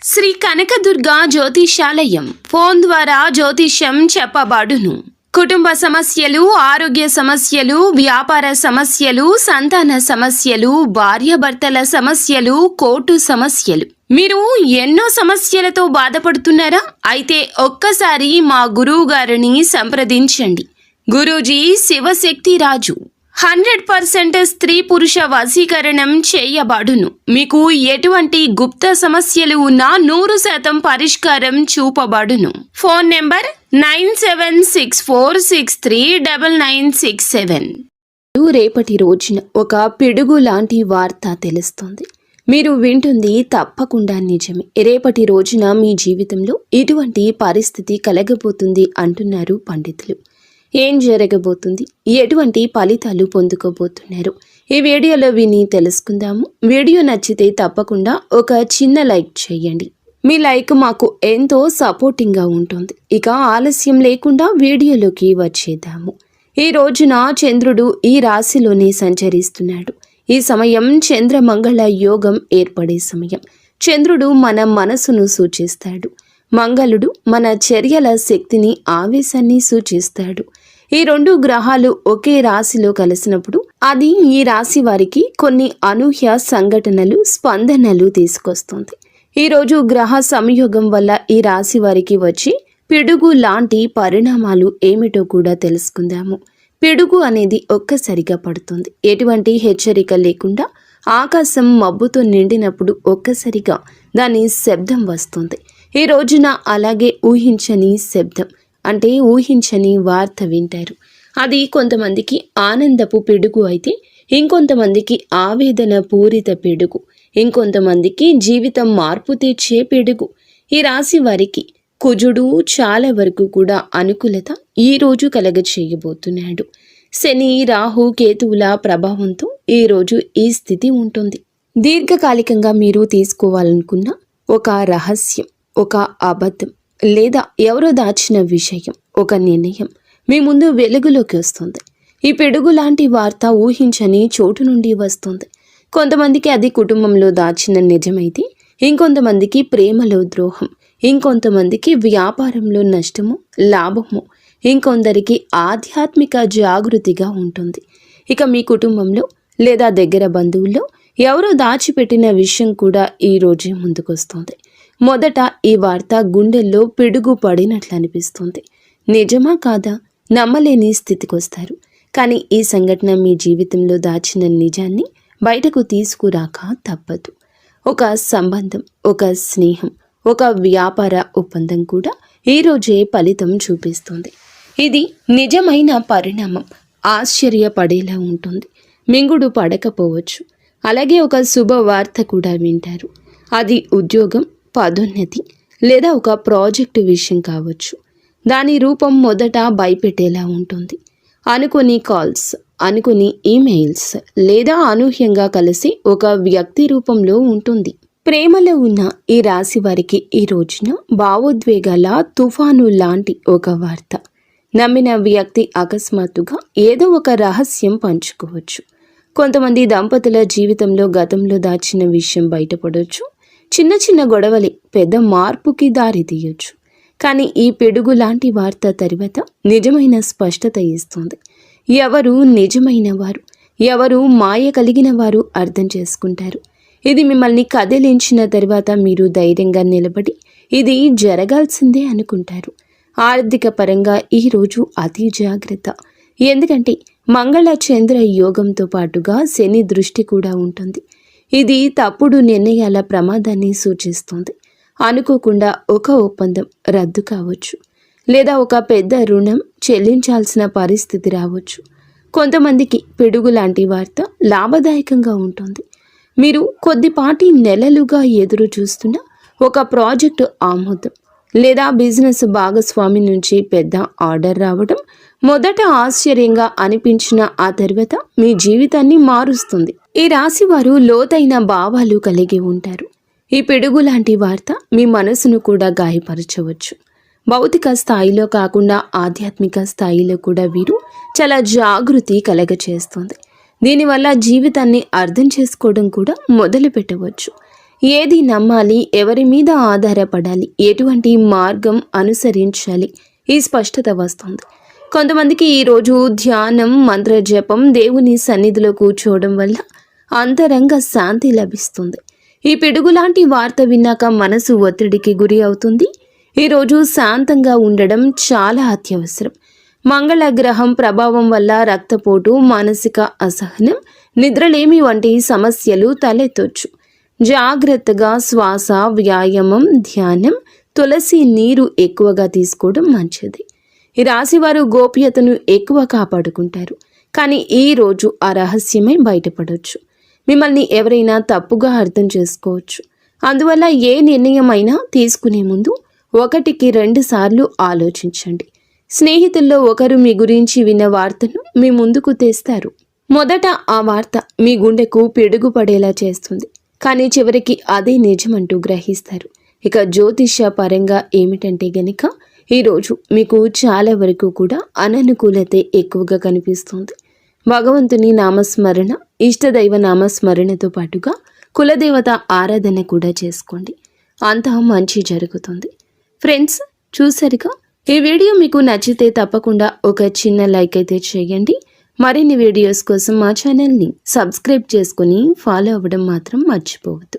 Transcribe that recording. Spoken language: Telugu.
శ్రీ కనకదుర్గ జ్యోతిషాలయం ఫోన్ ద్వారా జ్యోతిష్యం చెప్పబడును. కుటుంబ సమస్యలు, ఆరోగ్య సమస్యలు, వ్యాపార సమస్యలు, సంతాన సమస్యలు, భార్యాభర్తల సమస్యలు, కోర్టు సమస్యలు. మీరు ఎన్నో సమస్యలతో బాధపడుతున్నారా? అయితే ఒక్కసారి మా గురువు గారిని సంప్రదించండి. గురూజీ శివశక్తి రాజు 100% స్త్రీ పురుష వశీకరణం చేయబడును. మీకు ఎటువంటి గుప్త సమస్యలు ఉన్నా 100% పరిష్కారం చూపబడును. Phone number 9764639967. రేపటి రోజున ఒక పిడుగు లాంటి వార్త తెలుస్తుంది. మీరు వింటుంది తప్పకుండా నిజమే. రేపటి రోజున మీ జీవితంలో ఇటువంటి పరిస్థితి కలగబోతుంది అంటున్నారు పండితులు. ఏం జరగబోతుంది, ఎటువంటి ఫలితాలు పొందుకోబోతున్నారు, ఈ వీడియోలో విని తెలుసుకుందాము. వీడియో నచ్చితే తప్పకుండా ఒక చిన్న లైక్ చేయండి. మీ లైక్ మాకు ఎంతో సపోర్టింగ్గా ఉంటుంది. ఇక ఆలస్యం లేకుండా వీడియోలోకి వచ్చేద్దాము. ఈ రోజున చంద్రుడు ఈ రాశిలోనే సంచరిస్తున్నాడు. ఈ సమయం చంద్రమంగళ యోగం ఏర్పడే సమయం. చంద్రుడు మన మనసును సూచిస్తాడు. మంగళుడు మన చర్యల శక్తిని, ఆవేశాన్ని సూచిస్తాడు. ఈ రెండు గ్రహాలు ఒకే రాశిలో కలిసినప్పుడు అది ఈ రాశి వారికి కొన్ని అనూహ్య సంఘటనలు, స్పందనలు తీసుకొస్తుంది. ఈరోజు గ్రహ సంయోగం వల్ల ఈ రాశి వారికి వచ్చి పిడుగు లాంటి పరిణామాలు ఏమిటో కూడా తెలుసుకుందాము. పిడుగు అనేది ఒక్కసారిగా పడుతుంది. ఎటువంటి హెచ్చరిక లేకుండా ఆకాశం మబ్బుతో నిండినప్పుడు ఒక్కసారిగా దాని శబ్దం వస్తుంది. ఈ రోజున అలాగే ఊహించని శబ్దం, అంటే ఊహించని వార్త వింటారు. అది కొంతమందికి ఆనందపు పిడుగు అయితే ఇంకొంతమందికి ఆవేదన పూరిత పిడుగు, ఇంకొంతమందికి జీవితం మార్పు తెచ్చే పిడుగు. ఈ రాశి వారికి కుజుడు చాలా వరకు కూడా అనుకూలత ఈ రోజు కలగ చేయబోతున్నాడు. శని, రాహు, కేతువుల ప్రభావంతో ఈ రోజు ఈ స్థితి ఉంటుంది. దీర్ఘకాలికంగా మీరు తీసుకోవాలనుకున్న ఒక రహస్యం, ఒక అబద్ధం లేదా ఎవరో దాచిన విషయం, ఒక నిర్ణయం మీ ముందు వెలుగులోకి వస్తుంది. ఈ పిడుగు లాంటి వార్త ఊహించని చోటు నుండి వస్తుంది. కొంతమందికి అది కుటుంబంలో దాచిన నిజమైతే ఇంకొంతమందికి ప్రేమలో ద్రోహం, ఇంకొంతమందికి వ్యాపారంలో నష్టము, లాభము, ఇంకొందరికి ఆధ్యాత్మిక జాగృతిగా ఉంటుంది. ఇక మీ కుటుంబంలో లేదా దగ్గర బంధువుల్లో ఎవరో దాచిపెట్టిన విషయం కూడా ఈ రోజే ముందుకొస్తుంది. మొదట ఈ వార్త గుండెల్లో పిడుగు పడినట్లు అనిపిస్తుంది. నిజమా కాదా నమ్మలేని స్థితికొస్తారు. కానీ ఈ సంఘటన మీ జీవితంలో దాచిన నిజాన్ని బయటకు తీసుకురాక తప్పదు. ఒక సంబంధం, ఒక స్నేహం, ఒక వ్యాపార ఒప్పందం కూడా ఈరోజే ఫలితం చూపిస్తుంది. ఇది నిజమైన పరిణామం, ఆశ్చర్యపడేలా ఉంటుంది. మింగుడు పడకపోవచ్చు. అలాగే ఒక శుభవార్త కూడా వింటారు. అది ఉద్యోగం, పదోన్నతి లేదా ఒక ప్రాజెక్టు విషయం కావచ్చు. దాని రూపం మొదట భయపెట్టేలా ఉంటుంది. అనుకోని కాల్స్, అనుకోని ఈమెయిల్స్ లేదా అనూహ్యంగా కలిసి ఒక వ్యక్తి రూపంలో ఉంటుంది. ప్రేమలో ఉన్న ఈ రాశి వారికి ఈ రోజున భావోద్వేగాల తుఫాను లాంటి ఒక వార్త. నమ్మిన వ్యక్తి అకస్మాత్తుగా ఏదో ఒక రహస్యం పంచుకోవచ్చు. కొంతమంది దంపతుల జీవితంలో గతంలో దాచిన విషయం బయటపడవచ్చు. చిన్న చిన్న గొడవలే పెద్ద మార్పుకి దారి తీయొచ్చు. కానీ ఈ పిడుగు లాంటి వార్త తర్వాత నిజమైన స్పష్టత ఇస్తుంది. ఎవరు నిజమైన వారు, ఎవరు మాయ కలిగిన వారు అర్థం చేసుకుంటారు. ఇది మిమ్మల్ని కదిలించిన తర్వాత మీరు ధైర్యంగా నిలబడి ఇది జరగాల్సిందే అనుకుంటారు. ఆర్థిక పరంగా ఈరోజు అతి జాగ్రత్త. ఎందుకంటే మంగళ చంద్ర యోగంతో పాటుగా శని దృష్టి కూడా ఉంటుంది. ఇది తప్పుడు నిర్ణయాల ప్రమాదాన్ని సూచిస్తుంది. అనుకోకుండా ఒక ఒప్పందం రద్దు కావచ్చు, లేదా ఒక పెద్ద రుణం చెల్లించాల్సిన పరిస్థితి రావచ్చు. కొంతమందికి పిడుగు లాంటి వార్త లాభదాయకంగా ఉంటుంది. మీరు కొద్దిపాటి నెలలుగా ఎదురు చూస్తున్న ఒక ప్రాజెక్టు ఆమోదం లేదా బిజినెస్ భాగస్వామి నుంచి పెద్ద ఆర్డర్ రావడం మొదట ఆశ్చర్యంగా అనిపించిన ఆ తర్వాత మీ జీవితాన్ని మారుస్తుంది. ఈ రాశి వారు లోతైన భావాలు కలిగి ఉంటారు. ఈ పిడుగు లాంటి వార్త మీ మనసును కూడా గాయపరచవచ్చు. భౌతిక స్థాయిలో కాకుండా ఆధ్యాత్మిక స్థాయిలో కూడా వీరు చాలా జాగృతి కలగచేస్తుంది. దీనివల్ల జీవితాన్ని అర్థం చేసుకోవడం కూడా మొదలు పెట్టవచ్చు. ఏది నమ్మాలి, ఎవరి మీద ఆధారపడాలి, ఎటువంటి మార్గం అనుసరించాలి, ఈ స్పష్టత వస్తుంది. కొంతమందికి ఈరోజు ధ్యానం, మంత్రజపం, దేవుని సన్నిధిలో కూర్చోవడం వల్ల అంతరంగ శాంతి లభిస్తుంది. ఈ పిడుగులాంటి వార్త విన్నాక మనసు ఒత్తిడికి గురి అవుతుంది. ఈరోజు శాంతంగా ఉండడం చాలా అత్యవసరం. మంగళగ్రహం ప్రభావం వల్ల రక్తపోటు, మానసిక అసహనం, నిద్రలేమి వంటి సమస్యలు తలెత్తొచ్చు. జాగ్రత్తగా శ్వాస, వ్యాయామం, ధ్యానం, తులసి నీరు ఎక్కువగా తీసుకోవడం మంచిది. ఈ రాశివారు గోప్యతను ఎక్కువ కాపాడుకుంటారు. కానీ ఈరోజు ఆ రహస్యమే బయటపడవచ్చు. మిమ్మల్ని ఎవరైనా తప్పుగా అర్థం చేసుకోవచ్చు. అందువల్ల ఏ నిర్ణయం అయినా తీసుకునే ముందు 1కి 2 సార్లు ఆలోచించండి. స్నేహితుల్లో ఒకరు మీ గురించి విన్న వార్తను మీ ముందుకు తెస్తారు. మొదట ఆ వార్త మీ గుండెకు పిడుగు పడేలా చేస్తుంది. కానీ చివరికి అదే నిజమంటూ గ్రహిస్తారు. ఇక జ్యోతిష్య పరంగా ఏమిటంటే గనుక ఈరోజు మీకు చాలా వరకు కూడా అననుకూలతే ఎక్కువగా కనిపిస్తుంది. భగవంతుని నామస్మరణ, ఇష్టదైవ నామస్మరణతో పాటుగా కులదేవత ఆరాధన కూడా చేసుకోండి. అంతా మంచి జరుగుతుంది. ఫ్రెండ్స్, చూసారుగా, ఈ వీడియో మీకు నచ్చితే తప్పకుండా ఒక చిన్న లైక్ అయితే చేయండి. మరిన్ని వీడియోస్ కోసం మా ఛానల్ని సబ్స్క్రైబ్ చేసుకుని ఫాలో అవ్వడం మాత్రం మర్చిపోవద్దు.